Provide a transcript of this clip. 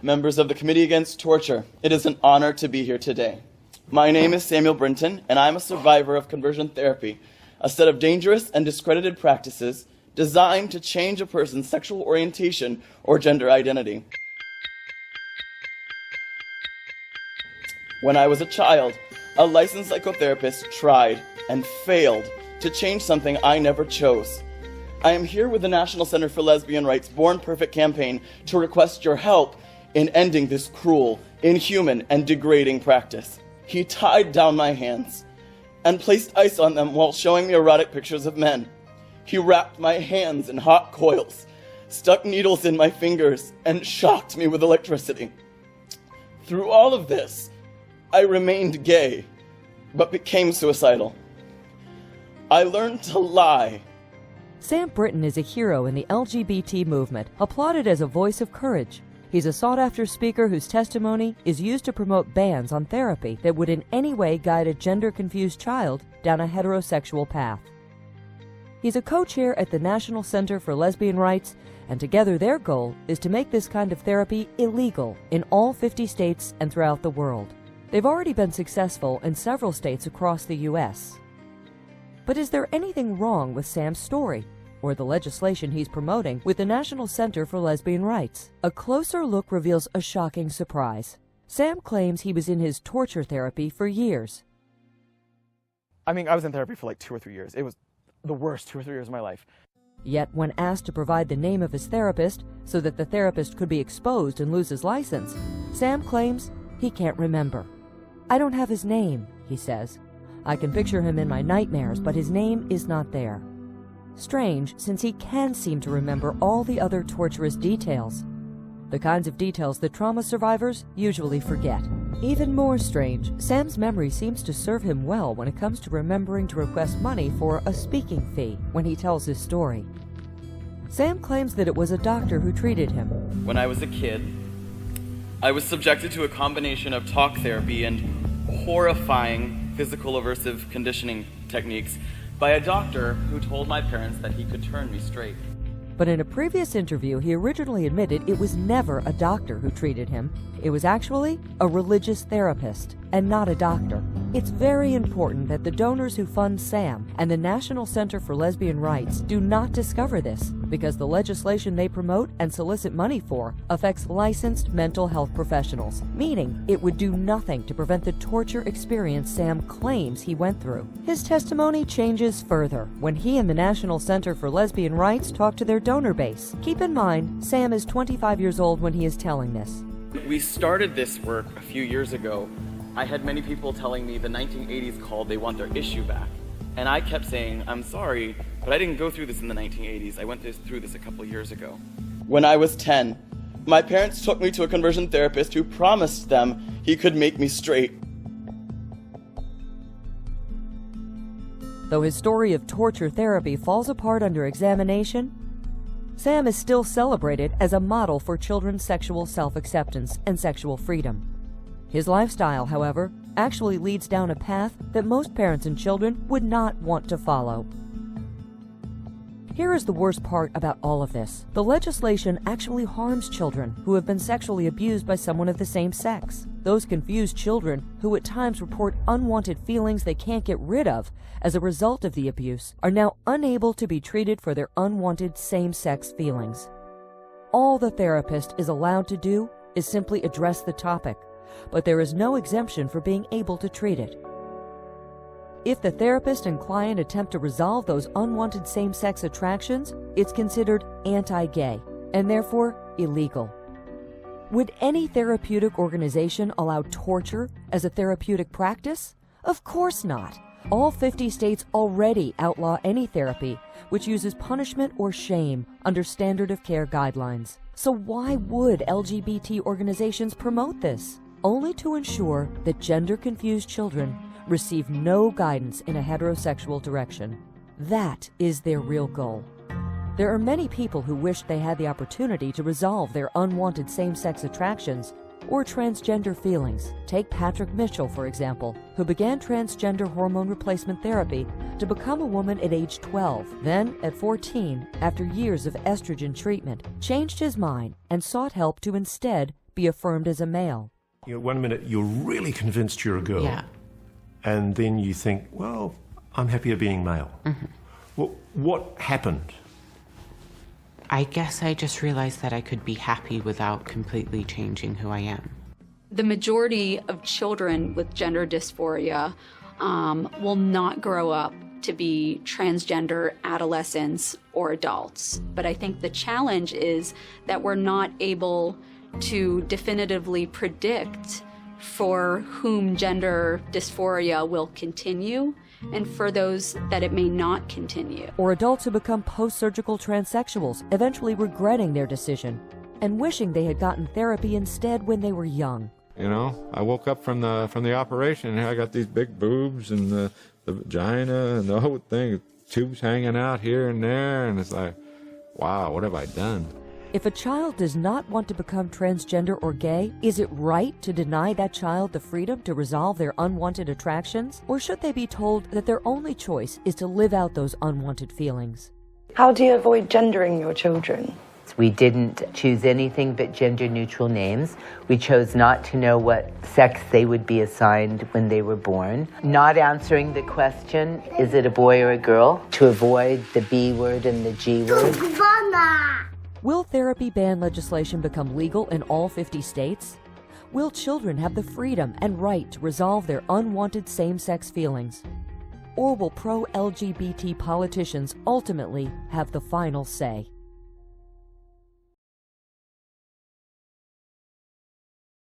members of the Committee Against Torture, it is an honor to be here today. My name is Samuel Brinton, and I'm a survivor of conversion therapy, a set of dangerous and discredited practices designed to change a person's sexual orientation or gender identity. When I was a child, a licensed psychotherapist tried and failed to change something I never chose. I am here with the National Center for Lesbian Rights Born Perfect campaign to request your help in ending this cruel, inhuman, and degrading practice. He tied down my hands and placed ice on them while showing me erotic pictures of men. He wrapped my hands in hot coils, stuck needles in my fingers, and shocked me with electricity. Through all of this, I remained gay, but became suicidal. I learned to lie. Sam Brinton is a hero in the LGBT movement, applauded as a voice of courage. He's a sought-after speaker whose testimony is used to promote bans on therapy that would in any way guide a gender-confused child down a heterosexual path. He's a co-chair at the National Center for Lesbian Rights, and together their goal is to make this kind of therapy illegal in all 50 states and throughout the world. They've already been successful in several states across the U.S. But is there anything wrong with Sam's story or the legislation he's promoting with the National Center for Lesbian Rights? A closer look reveals a shocking surprise. Sam claims he was in his torture therapy for years. I was in therapy for like 2 or 3 years. It was the worst 2 or 3 years of my life. Yet when asked to provide the name of his therapist so that the therapist could be exposed and lose his license, Sam claims he can't remember. "I don't have his name," he says. "I can picture him in my nightmares, but his name is not there." Strange, since he can seem to remember all the other torturous details, the kinds of details that trauma survivors usually forget. Even more strange, Sam's memory seems to serve him well when it comes to remembering to request money for a speaking fee when he tells his story. Sam claims that it was a doctor who treated him. When I was a kid, I was subjected to a combination of talk therapy and horrifying physical aversive conditioning techniques by a doctor who told my parents that he could turn me straight. But in a previous interview, he originally admitted it was never a doctor who treated him. It was actually a religious therapist and not a doctor. It's very important that the donors who fund Sam and the National Center for Lesbian Rights do not discover this, because the legislation they promote and solicit money for affects licensed mental health professionals, meaning it would do nothing to prevent the torture experience Sam claims he went through. His testimony changes further when he and the National Center for Lesbian Rights talk to their donor base. Keep in mind, Sam is 25 years old when he is telling this. We started this work a few years ago. I had many people telling me the 1980s called, they want their issue back. And I kept saying, I'm sorry, but I didn't go through this in the 1980s. I went through this a couple years ago. When I was 10, my parents took me to a conversion therapist who promised them he could make me straight. Though his story of torture therapy falls apart under examination, Sam is still celebrated as a model for children's sexual self-acceptance and sexual freedom. His lifestyle, however, actually leads down a path that most parents and children would not want to follow. Here is the worst part about all of this. The legislation actually harms children who have been sexually abused by someone of the same sex. Those confused children who at times report unwanted feelings they can't get rid of as a result of the abuse are now unable to be treated for their unwanted same-sex feelings. All the therapist is allowed to do is simply address the topic, but there is no exemption for being able to treat it. If the therapist and client attempt to resolve those unwanted same-sex attractions, it's considered anti-gay and therefore illegal. Would any therapeutic organization allow torture as a therapeutic practice? Of course not. All 50 states already outlaw any therapy which uses punishment or shame under standard of care guidelines. So why would LGBT organizations promote this? Only to ensure that gender-confused children receive no guidance in a heterosexual direction. That is their real goal. There are many people who wish they had the opportunity to resolve their unwanted same-sex attractions or transgender feelings. Take Patrick Mitchell, for example, who began transgender hormone replacement therapy to become a woman at age 12. Then, at 14, after years of estrogen treatment, changed his mind and sought help to instead be affirmed as a male. You know, one minute you're really convinced you're a girl, Yeah. and then you think, well, I'm happier being male. Mm-hmm. Well, what happened? I guess I just realized that I could be happy without completely changing who I am. The majority of children with gender dysphoria will not grow up to be transgender adolescents or adults. But I think the challenge is that we're not able to definitively predict for whom gender dysphoria will continue and for those that it may not continue. Or adults who become post-surgical transsexuals, eventually regretting their decision and wishing they had gotten therapy instead when they were young. You know, I woke up from the operation and I got these big boobs and the vagina and the whole thing, tubes hanging out here and there, and it's like, wow, what have I done? If a child does not want to become transgender or gay, is it right to deny that child the freedom to resolve their unwanted attractions? Or should they be told that their only choice is to live out those unwanted feelings? How do you avoid gendering your children? We didn't choose anything but gender-neutral names. We chose not to know what sex they would be assigned when they were born. Not answering the question, is it a boy or a girl, to avoid the B word and the G word. Will therapy ban legislation become legal in all 50 states? Will children have the freedom and right to resolve their unwanted same-sex feelings? Or will pro-LGBT politicians ultimately have the final say?